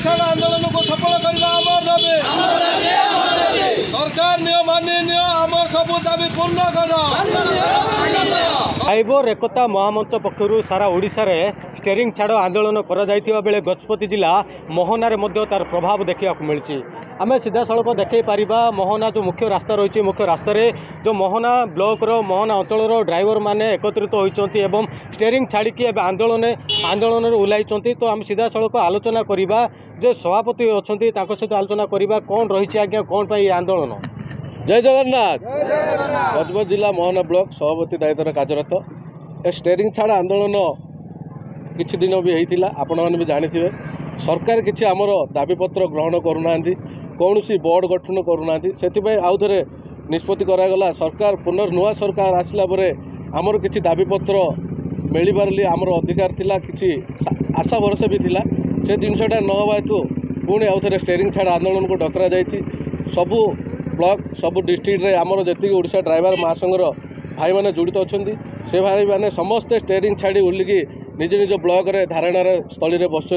छाड़ आंदोलन को सफल करवा आमर दाबी सरकार नियो मानि नियो आमर सबु दाबी पूर्ण करो। फाइबर एकता महामंच पक्षर सारा ओडिशा रे स्टेरिंग छाड़ आंदोलन करा बेले गजपति जिला मोहनारे मध्य तार प्रभाव देखा मिली। आम सीधा सड़क देखे पारिबा मोहना जो मुख्य रास्ता रही मुख्य रास्त जो मोहना ब्लॉक रो मोहना अंचल ड्राइवर माने एकत्रित होती एवं स्टेरिंग छाड़ी आंदोलन ओह्लाई। तो आम सीधा सड़क आलोचना करवा जो सभापति अच्छा सहित आलोचना करवा कौन रही आज्ञा कौन पाई आंदोलन। जय जगन्नाथ। गजपति जिला मोहना ब्लॉक सभापति दायित्व कार्यरत ए स्टेरिंग छाड़ आंदोलन किछि दिन भी होता आपण मैंने भी जानी सरकार किछि आमर दाबीपत्र ग्रहण करूना कौन सी बोर्ड गठन करूना से आउ थे निष्पत्ति करागला। सरकार पुनर्नुआ सरकार आसला परे आमर किछि दाबीपत्र मिल पारे आमर अधिकार थिला किछि आशा भरोसा भी थिला से जिनटा न हवा हेतु पुणी आउ थे स्टेरिंग छाड़ आंदोलन को डकरा जाइछि। सबू ब्लॉक सबू डिस्ट्रिक्ट रे आमर जी ओडिशा ड्राइवर महासंघर भाई मैंने जड़ित अच्छा से भाई मैंने समस्ते स्टेरिंग छाड़ी उल्लिकी निज निज ब्लॉक रे धारणार स्थली रे बस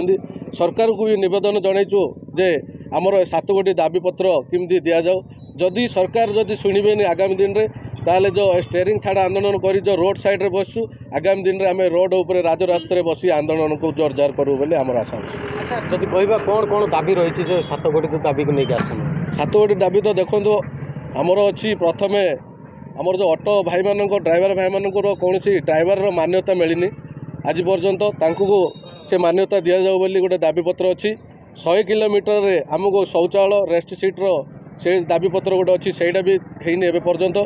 सरकार को भी निवेदन जनइचु जे आमर 7 गोटी दाबीपत्र केमती दि जाऊ। जदि सरकार जदि शुणबेनि आगामी दिन में ताले जो स्टेरिंग छाड़ आंदोलन करी जो रोड साइड रे बसु आगामी दिन में आम रोड उपर राजरास्ता बसी आंदोलन को जोरजार करूँ बोली आमर आशा। अच्छा जदि कहवा कौन कौन दाबी रही जो 7 गोटी जो दाबी को लेकिन आस 7 गोटी दाबी तो देखो आमर अच्छी प्रथम आमर जो ऑटो भाई मान ड्राइवर भाई मान कौन ड्राइवर मान्यता मिलनी आज पर्यंत से मान्यता दि जाऊ बोली गोटे दाबीपत्र अच्छी 100 किलोमीटर रे आमको शौचालय रेस्ट सीट्र से दाबीपत्र गोटे अच्छी सहीटा भी होनी एवं पर्यंत।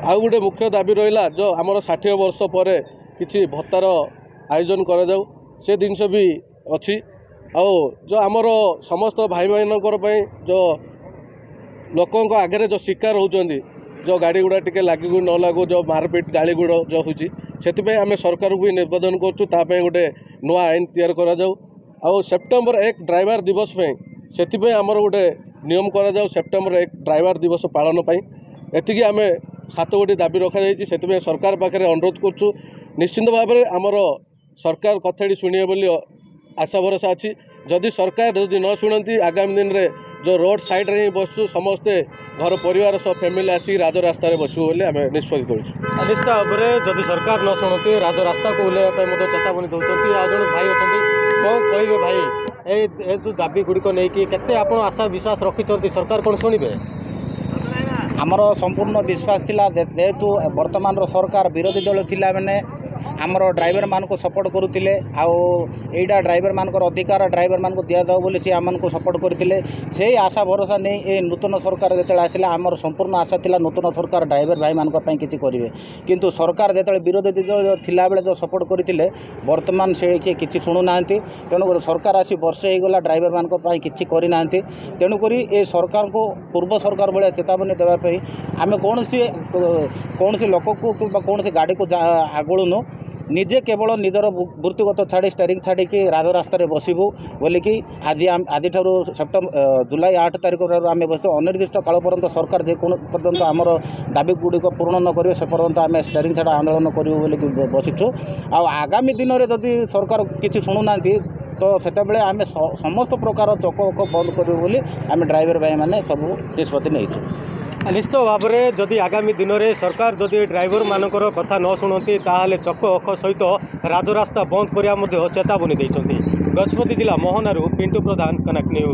आउ गोटे मुख्य दाबी रहा जो आमर 60 वर्ष पर किसी भत्तार आयोजन करा जाऊ से जिनस भी अच्छी। आउ जो आमर समस्त भाई मानकर जो लोकों आगे जो शिकार होती जो गाड़ी गुड़ा टिके लागू न लागू जो मारपिट गाड़ी गुड़ जो होती से आम सरकार को भी निवेदन करें गोटे नुआ आईन तैयार करा जाऊ। आउ सेप्टेम्बर 1 ड्राइवर दिवस से आमर गोटे नियम करा जाऊ सेप्टेम्बर 1 ड्राइवर दिवस पालन एतिकी आम 7 गोटी दाबी रखा जाइए से सरकार पाखे अनुरोध करूँ निश्चिंत भाव में आमर सरकार कथाटी शुणे बोली आशा भरोसा अच्छी। जदि सरकार जदि न शुणती आगामी दिन में जो रोड साइड रे बसु समस्ते घर परिवार सब फैमिली आसी राजरास्ता बसु बोली आम निष्पत्ति करूँ। निश्चित भाव में जदि सरकार न शुणती राजरास्ता को ओह्लैवा चेतावनी दौरान आज जन भाई अच्छा कौन कहे भाई ए जो दाबी गुड़िक नहीं के आशा विश्वास रखिंट सरकार कौन शुणे आमर संपूर्ण विश्वास थिला जेहेतु वर्तमान सरकार विरोधी दल थिला माने आमर ड्राइवर मान को सपोर्ट करुले आईटा ड्राइवर मानकर अधिकार ड्राइवर मान को दि जाऊ बोली सी आम को सपोर्ट करते से आशा भरोसा नहीं ए नूतन सरकार जो आसला आमर संपूर्ण आशा थिला नूतन सरकार ड्राइवर भाई मान किसी करेंगे किंतु सरकार जो विरोधी दल थिला बेले जो सपोर्ट करते वर्तमान से किसी शुणुना तेणुक सरकार आसी वर्षे होगला ड्राइवर मान किसी करना तेणुक ए सरकार को पूर्व सरकार भाया चेतावनी देवाई आम कौन लोक को कौन गाड़ी को आगुनु निजे केवल निजर वृत्तिगत छाड़ी स्टेरिंग छाड़ी राजरास्त बसबू बोलिकी आदि सेप्टेम्बर जुलाई 8 तारीख आम बस अनिर्दिष्ट काल पर्यंत सरकार जे पर्यंत आमर दाबी गुड़िक पूर्ण न करेंगे से पर्यंत आम स्टेरिंग छाड़ आंदोलन करूँ बोलिकी बसीचु। आगामी दिन में जदि सरकार किसी शुणुना तो से आम समस्त प्रकार चक बंद करूँ बोली आम ड्राइवर भाई मैंने सब निष्पत्ति नहीं। निश्चित भाव में जदि आगामी दिन में सरकार जदि ड्राइवर मानकर कथा न शुणती ताहले चक अख सहित राजरास्ता बंद करिया चेतावनी देइछन्ति। गजपति जिला मोहनारू पिंटू प्रधान कनेक्ट न्यूज।